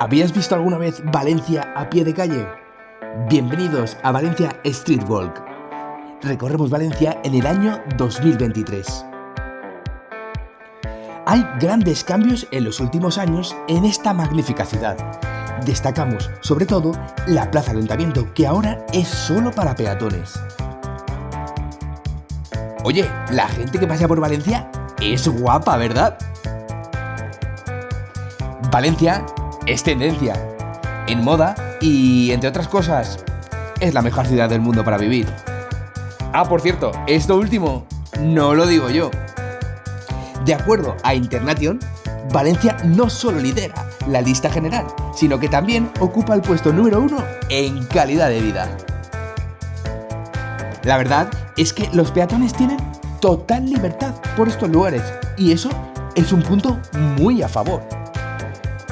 ¿Habías visto alguna vez Valencia a pie de calle? Bienvenidos a Valencia Street Walk. Recorremos Valencia en el año 2023. Hay grandes cambios en los últimos años en esta magnífica ciudad. Destacamos, sobre todo, la Plaza Ayuntamiento, que ahora es solo para peatones. Oye, la gente que pasa por Valencia es guapa, ¿verdad? Valencia es tendencia en moda y, entre otras cosas, es la mejor ciudad del mundo para vivir. Ah, por cierto, esto último no lo digo yo. De acuerdo a Internation, Valencia no solo lidera la lista general, sino que también ocupa el puesto número 1 en calidad de vida. La verdad es que los peatones tienen total libertad por estos lugares y eso es un punto muy a favor.